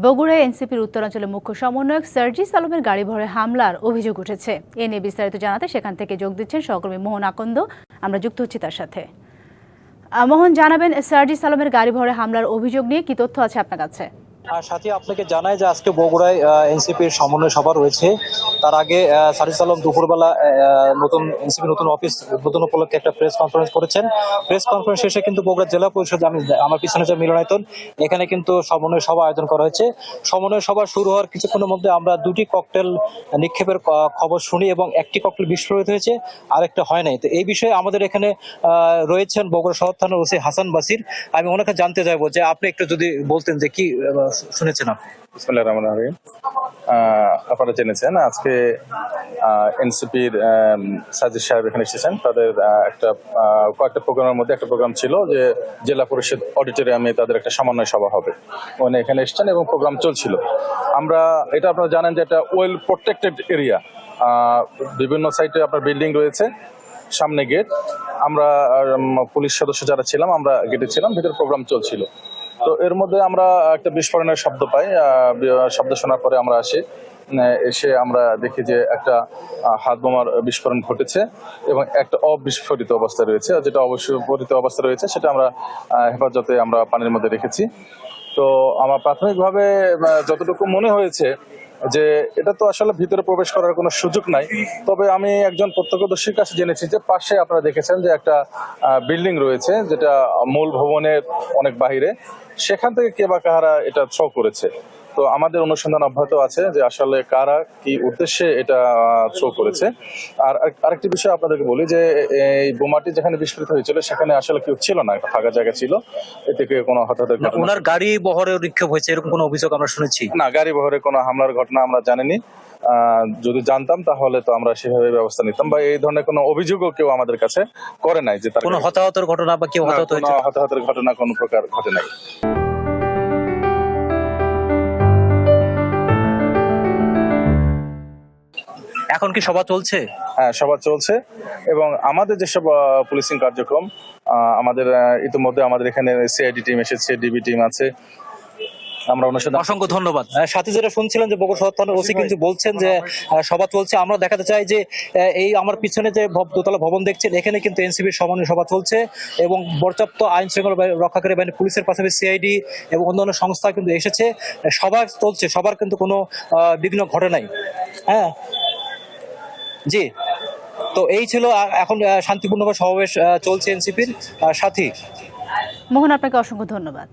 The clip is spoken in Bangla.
বগুড়ায় এনসিপির উত্তরাঞ্চলের মুখ্য সমন্বয়ক সার্জিস আলমের গাড়ি ভরে হামলার অভিযোগ উঠেছে। এ নিয়ে বিস্তারিত জানাতে সেখান থেকে যোগ দিচ্ছেন সহকর্মী মোহন আকন্দ। আমরা যুক্ত হচ্ছি তার সাথে। মোহন, জানাবেন সার্জিস আলমের গাড়ি ভরে হামলার অভিযোগ নিয়ে কি তথ্য আছে আপনার কাছে? সাথে আপনাকে জানাই যে আজকে বগুড়ায় এনসিপির সমন্বয় সভা রয়েছে। তার আগে সার্জিস আলম দুপুরবেলা নতুন এনসিপি নতুন অফিস উদ্বোধন উপলক্ষে একটা প্রেস কনফারেন্স করেছেন। প্রেস কনফারেন্স শেষে কিন্তু বগুড়া জেলা পরিষদে আমার পিছনে যে মিলনায়তন, এখানে কিন্তু সমন্বয় সভা আয়োজন করা হয়েছে। সমন্বয় সভা শুরু হওয়ার কিছুক্ষণের মধ্যে আমরা দুটি ককটেল নিক্ষেপের খবর শুনি এবং একটি ককটেল বিস্ফোরিত হয়েছে, আরেকটা হয় নাই। তো এই বিষয়ে আমাদের এখানে রয়েছেন বগুড়া সদর থানার ওসি হাসান বাসির। আমি ওনাকে জানতে চাইবো যে আপনি একটু যদি বলতেন যে কি শুনেছেন আপনি। বিসমিল্লাহির রহমানির রহিম। আপনারা জেনেছেন আজকে এনসিপির সাজিদ সাহেব এখানে এসেছেন। তাদের কয়েকটা প্রোগ্রামের মধ্যে একটা প্রোগ্রাম ছিল যে জেলা পরিষদ অডিটোরিয়ামে তাদের একটা সমন্বয় সভা হবে। উনি এখানে এসেছেন এবং প্রোগ্রাম চলছিল। এটা আপনারা জানেন যে এটা ওয়েল প্রোটেক্টেড এরিয়া, বিভিন্ন সাইটে আপনার বিল্ডিং রয়েছে, সামনে গেট। আমরা পুলিশ সদস্য যারা ছিলাম আমরা গেটে ছিলাম, ভিতরে প্রোগ্রাম চলছিল। তো এর মধ্যে আমরা একটা বিস্ফোরণের শব্দ পাই। শব্দ শোনার পরে আমরা এসে আমরা দেখি যে একটা হাত বোমার বিস্ফোরণ ঘটেছে এবং একটা অবিস্ফোরিত অবস্থা রয়েছে। যেটা অবিস্ফোরিত অবস্থা রয়েছে সেটা আমরা হেফাজতে আমরা পানির মধ্যে রেখেছি। তো আমার প্রাথমিকভাবে যতটুকু মনে হয়েছে যে এটা তো আসলে ভিতরে প্রবেশ করার কোনো সুযোগ নাই। তবে আমি একজন প্রত্যক্ষদর্শীর কাছে জেনেছি যে পাশে আপনারা দেখেছেন যে একটা বিল্ডিং রয়েছে, যেটা মূল ভবনের অনেক বাহিরে। সেখান থেকে কে বা কাহারা এটা থ্রো করেছে। তো আমাদের অনুসন্ধান অব্যাহত আছে যে আসলে কারা কি উদ্দেশ্যে এটা থ্রো করেছে। আর আরেকটি বিষয় আপনাদেরকে বলি যে এই বোমাটি যেখানে বিস্ফোরিত হয়েছিল সেখানে আসলে কেউ ছিল না, একটা ফাঁকা জায়গা ছিল। এ থেকে কোনো হতাহতের ঘটনা। ওনার গাড়ি বহরে নিক্ষেপ হয়েছে এরকম কোনো অভিযোগ আমরা শুনেছি না, গাড়ি বহরে কোনো হামলার ঘটনা আমরা জানিনি। যদি জানতাম তাহলে তো আমরা সেভাবে ব্যবস্থা নিতাম, বা এই ধরনের কোনো অভিযোগও কেউ আমাদের কাছে করে নাই যে তার কোনো হতাহতের ঘটনা বা কেউ হতাহত হয়েছে। হতাহতের ঘটনা কোনো প্রকার ঘটে নাই। এখন কি সভা চলছে? হ্যাঁ, সভা চলছে এবং আমাদের যেসব পুলিশিং কার্যক্রম আমাদের ইতিমধ্যে আমাদের এখানে সিআইডি টিম এসেছে, ডিবি টিম আছে। আমরা অসংখ্য ধন্যবাদ। সাথে যেটা শুনছিলেন যে বগুড়া সদর থানার ওসি কিন্তু বলছেন যে সভা চলছে। আমরা দেখাতে চাই যে এই আমার পিছনে যে দোতলা ভবন দেখছেন, এখানে কিন্তু এনসিপির সমন্বয় সভা চলছে এবং পর্যাপ্ত আইন শৃঙ্খলা রক্ষাকারী বাহিনী, পুলিশের পাশাপাশি সিআইডি এবং অন্যান্য সংস্থা কিন্তু এসেছে। সভা চলছে, সবার কিন্তু কোনো বিঘ্ন ঘটে নাই। হ্যাঁ জি, তো এই ছিল। এখন শান্তিপূর্ণভাবে সমাবেশ চলছে এনসিপির সাথী। মোহন, আপনাকে অসংখ্য ধন্যবাদ।